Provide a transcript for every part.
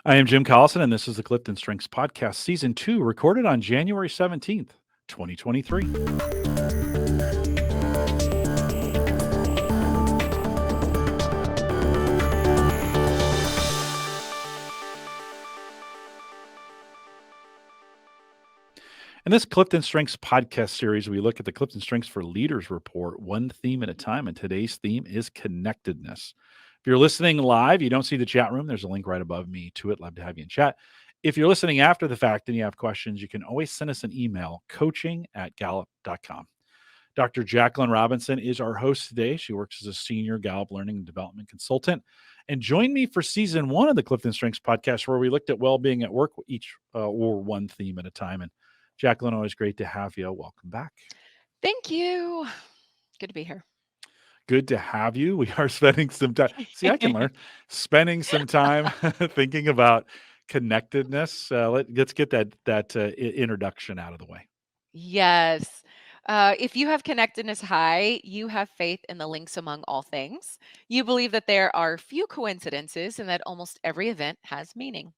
I am Jim Collison, and this is the Clifton Strengths Podcast, Season 2, recorded on January 17th, 2023. In this Clifton Strengths Podcast series, we look at the Clifton Strengths for Leaders report, one theme at a time, and today's theme is connectedness. If you're listening live, you don't see the chat room. There's a link right above me to it. Love to have you in chat. If you're listening after the fact and you have questions, you can always send us an email, coaching@gallup.com. Dr. Jaclynn Robinson is our host today. She works as a senior Gallup Learning and Development consultant. And join me for season 1 of the Clifton Strengths podcast, where we looked at well-being at work, each or one theme at a time. And Jaclynn, always great to have you. Welcome back. Thank you. Good to be here. Good to have you. We are spending some time. See, I can learn. Spending some time thinking about connectedness. Let's get that introduction out of the way. Yes. If you have connectedness high, you have faith in the links among all things. You believe that there are few coincidences and that almost every event has meaning.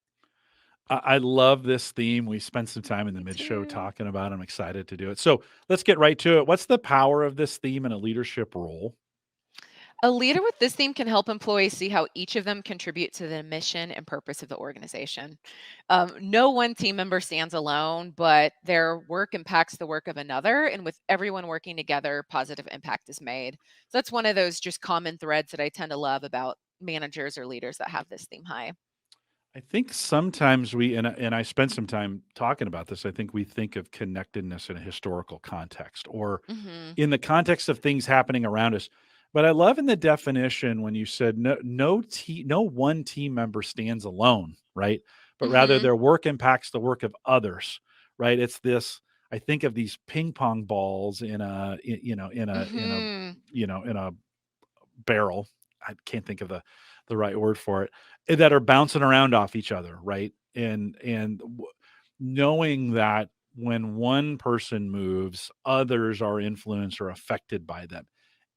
I love this theme. We spent some time in the Me mid-show too. talking about it. I'm excited to do it. So let's get right to it. What's the power of this theme in a leadership role? A leader with this theme can help employees see how each of them contribute to the mission and purpose of the organization. No one team member stands alone, but their work impacts the work of another. And with everyone working together, positive impact is made. So that's one of those just common threads that I tend to love about managers or leaders that have this theme high. I think sometimes and I spent some time talking about this. I think we think of connectedness in a historical context or Hmm. in the context of things happening around us. But I love in the definition when you said no one team member stands alone, right? But rather Hmm. their work impacts the work of others, right? It's this. I think of these ping pong balls in a Hmm. in a barrel. I can't think of the right word for it, that are bouncing around off each other, right? Knowing that when one person moves, others are influenced or affected by them.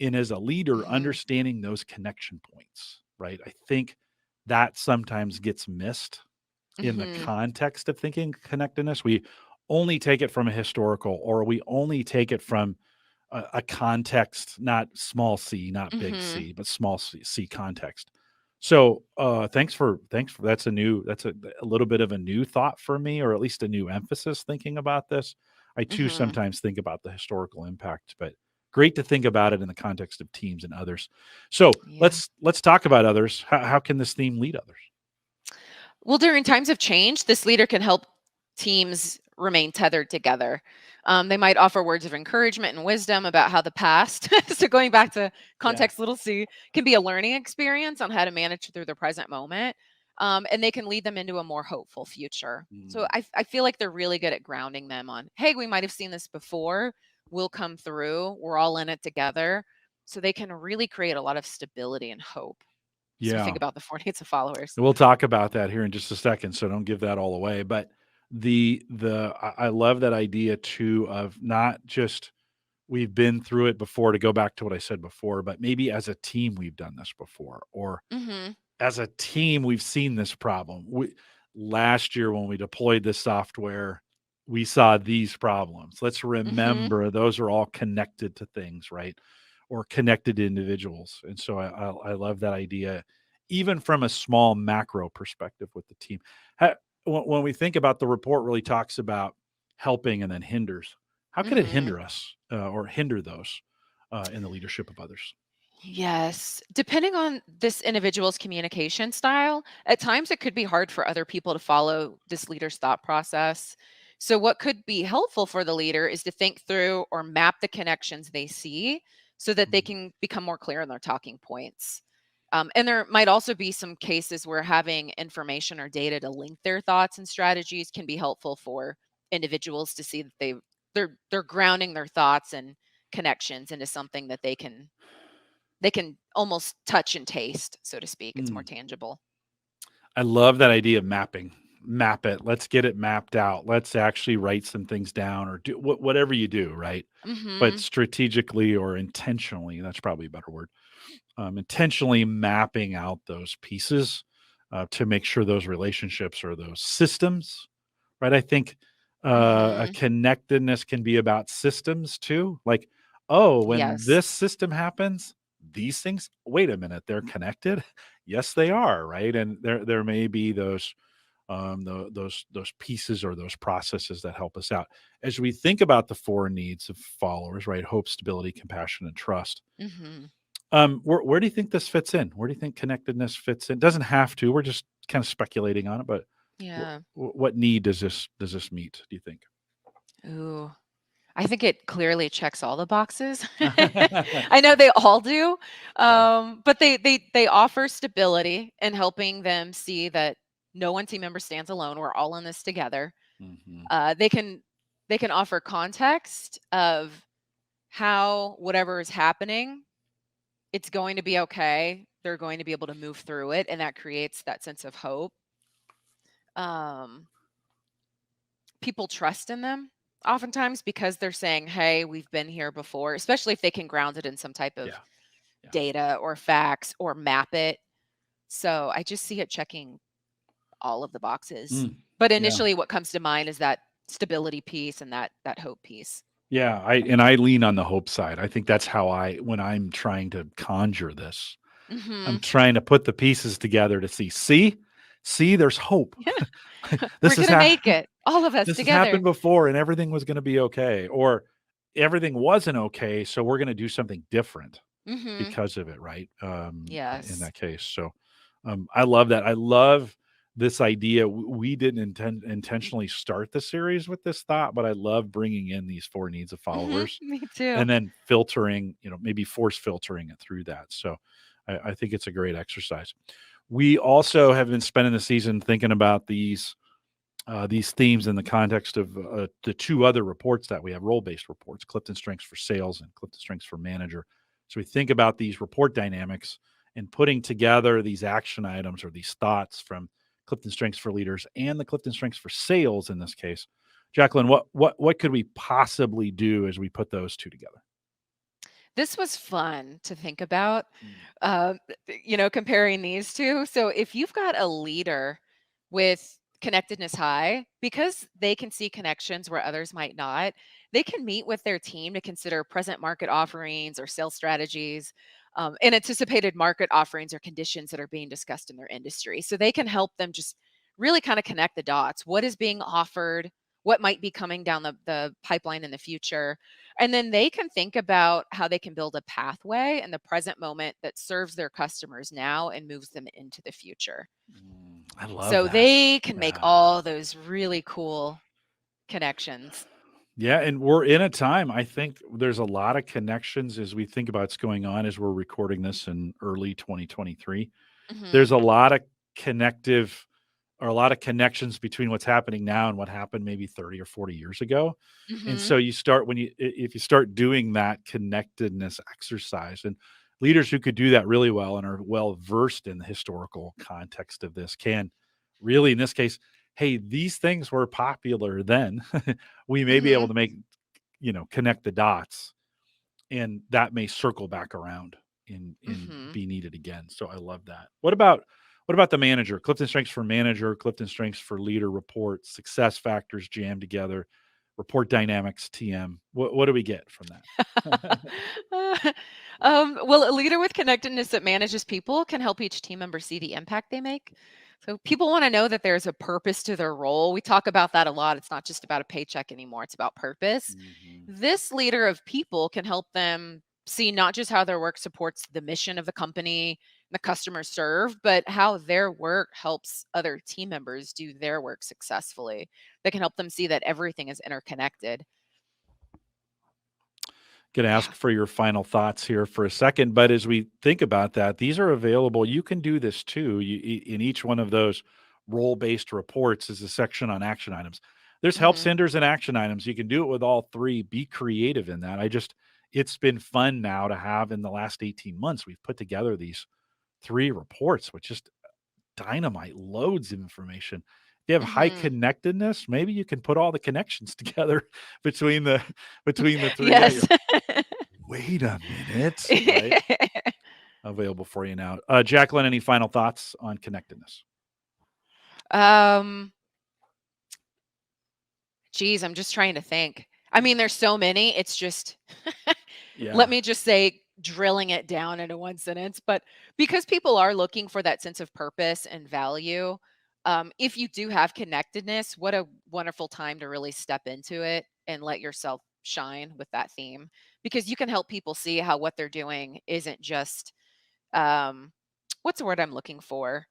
And as a leader, Hmm. understanding those connection points, right? I think that sometimes gets missed in the Hmm. context of thinking connectedness. We only take it from a historical, or we only take it from a context, not small c, not big Hmm. C, but small c context. So thanks for that's a little bit of a new thought for me, or at least a new emphasis thinking about this. I too Hmm. sometimes think about the historical impact, but great to think about it in the context of teams and others. So Yeah. let's talk about others. How can this theme lead others? Well, during times of change, this leader can help teams remain tethered together. They might offer words of encouragement and wisdom about how the past, so going back to Yeah. context little c, can be a learning experience on how to manage through the present moment. And they can lead them into a more hopeful future. So Mm. I feel like they're really good at grounding them on, hey, we might have seen this before. We'll come through. We're all in it together. So they can really create a lot of stability and hope. So we think Yeah. about the four needs of followers. We'll talk about that here in just a second, so don't give that all away. But I love that idea too of not just we've been through it before, to go back to what I said before, but maybe as a team we've done this before, or Hmm. as a team we've seen this problem. Last year when we deployed this software, we saw these problems. Let's Hmm. remember those are all connected to things, right? Or connected to individuals. And so I love that idea, even from a small macro perspective with the team. When we think about, the report really talks about helping and then hinders. How could it Hmm. hinder us or hinder those in the leadership of others? Yes. Depending on this individual's communication style, at times it could be hard for other people to follow this leader's thought process. So, what could be helpful for the leader is to think through or map the connections they see so that they Mm. can become more clear on their talking points. And there might also be some cases where having information or data to link their thoughts and strategies can be helpful for individuals to see that they're grounding their thoughts and connections into something that they can almost touch and taste, so to speak. It's more Mm. tangible. I love that idea of mapping. Map it. Let's get it mapped out. Let's actually write some things down, or do whatever you do, right? But Mhm. strategically or intentionally, that's probably a better word. Intentionally mapping out those pieces to make sure those relationships or those systems, right? I think a Mhm. connectedness can be about systems too. Like, oh, when Yes. this system happens, these things, wait a minute, they're connected. Yes, they are, right? And there may be those those pieces or those processes that help us out as we think about the four needs of followers, right? Hope, stability, compassion, and trust. Mhm. Where do you think this fits in? Where do you think connectedness fits in? Doesn't have to. We're just kind of speculating on it, but Yeah. what need does this meet? Do you think? Ooh. I think it clearly checks all the boxes. I know they all do, Yeah. but they offer stability in helping them see that no one team member stands alone. We're all in this together. Hmm. They can offer context of how whatever is happening, it's going to be okay. They're going to be able to move through it, and that creates that sense of hope. Um, People trust in them oftentimes because they're saying, "Hey, we've been here before," especially if they can ground it in some type of Yeah. Yeah. data or facts or map it. So I just see it checking all of the boxes. Mm. But Yeah. initially, what comes to mind is that stability piece and that hope piece. Yeah. I lean on the hope side. I think that's how when I'm trying to conjure this, I'm Hmm. trying to put the pieces together to see, there's hope. We're This has gonna make happened. it, all of us This has together. happened before, and everything was going to be okay, or everything wasn't okay, so we're going to do something different Hmm. because of it, right? In Yes. that case, so I love that. I love this idea. We didn't intentionally start the series with this thought, but I love bringing in these four needs of followers Me too. and then filtering, maybe force filtering it through that. So I think it's a great exercise. We also have been spending the season thinking about these themes in the context of the two other reports that we have, role-based reports, Clifton Strengths for Sales and Clifton Strengths for Manager. So we think about these report dynamics and putting together these action items or these thoughts from Clifton Strengths for Leaders and the Clifton Strengths for Sales in this case. Jaclynn, what could we possibly do as we put those two together? This was fun to think about, Mm. comparing these two. So if you've got a leader with connectedness high, because they can see connections where others might not, they can meet with their team to consider present market offerings or sales strategies, and anticipated market offerings or conditions that are being discussed in their industry. So they can help them just really kind of connect the dots. What is being offered? What might be coming down the pipeline in the future? And then they can think about how they can build a pathway in the present moment that serves their customers now and moves them into the future. I love So that. they can make Yeah. all those really cool connections. Yeah, and we're in a time, I think there's a lot of connections as we think about what's going on as we're recording this in early 2023. There's Mhm. a lot of connective or a lot of connections between what's happening now and what happened maybe 30 or 40 years ago. And Mhm. so you start when if you start doing that connectedness exercise, and leaders who could do that really well and are well versed in the historical context of this can really, in this case, hey, these things were popular then. We may be able Mhm. to make, connect the dots, and that may circle back around and Mhm. be needed again. So I love that. What about the manager? Clifton Strengths for Manager, Clifton Strengths for Leader report, success factors jammed together, report dynamics, TM. What do we get from that? Well, a leader with connectedness that manages people can help each team member see the impact they make. So people want to know that there's a purpose to their role. We talk about that a lot. It's not just about a paycheck anymore, it's about purpose. Mhm. This leader of people can help them see not just how their work supports the mission of the company, the customer served, but how their work helps other team members do their work successfully. They can help them see that everything is interconnected. Going to Yeah. ask for your final thoughts here for a second, but as we think about that, these are available. You can do this too. In each one of those role-based reports is a section on action items. There's helps, Hmm. hinders, and action items. You can do it with all three. Be creative in that. It's been fun now to have in the last 18 months. We've put together these three reports with just dynamite loads of information. If you have high Hmm. connectedness, maybe you can put all the connections together between the three. Yeah, Yes. wait a minute, right? Available for you now. Jaclynn, any final thoughts on connectedness? Um, Geez, I'm just trying to think. I mean, there's so many. It's just let Yeah. me just say drilling it down into one sentence, but because people are looking for that sense of purpose and value, if you do have connectedness, what a wonderful time to really step into it and let yourself shine with that theme, because you can help people see how what they're doing isn't just what's the word I'm looking for?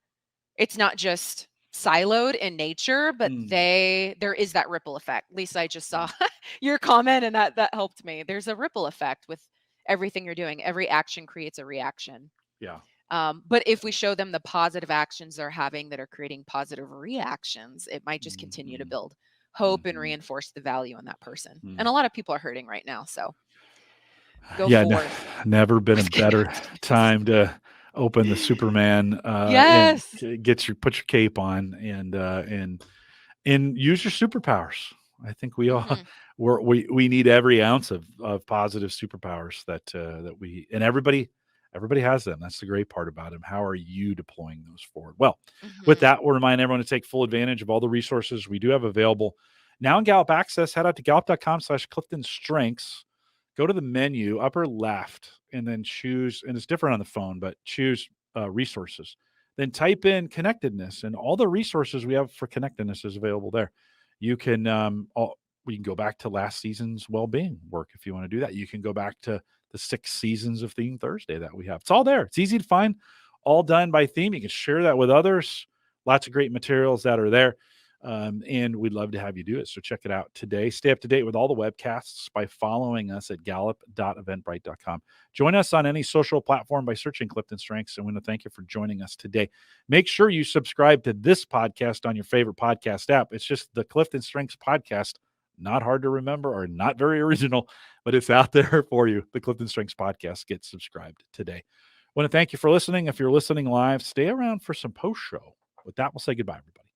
It's not just siloed in nature, but Mm, there is that ripple effect. Lisa, I just saw mm, your comment and that helped me. There's a ripple effect with everything you're doing. Every action creates a reaction. yeah. But if we show them the positive actions they're having that are creating positive reactions, it might just continue to Mhm, build hope and mhm, reinforce the value in that person. And mm. a lot of people are hurting right now. So go Yeah, forth never been a with better connectedness. time to open the Superman, and Yes. put your cape on and use your superpowers. I think we all Hmm. we need every ounce of positive superpowers that we and everybody has them. That's the great part about them. How are you deploying those forward? Well, with Hmm. that, we'll remind everyone to take full advantage of all the resources we do have available now in Gallup Access. Head out to gallup.com/CliftonStrengths. Go to the menu upper left and then choose, and it's different on the phone, but choose resources. Then type in connectedness, and all the resources we have for connectedness is available there. You can we can go back to last season's well-being work if you want to do that. You can go back to the 6 seasons of Theme Thursday that we have. It's all there. It's easy to find, all done by theme. You can share that with others. Lots of great materials that are there. And we'd love to have you do it. So check it out today. Stay up to date with all the webcasts by following us at gallup.eventbrite.com. Join us on any social platform by searching Clifton Strengths. And we want to thank you for joining us today. Make sure you subscribe to this podcast on your favorite podcast app. It's just the Clifton Strengths podcast. Not hard to remember or not very original, but it's out there for you. The Clifton Strengths podcast. Get subscribed today. I want to thank you for listening. If you're listening live, stay around for some post show. With that, we'll say goodbye, everybody.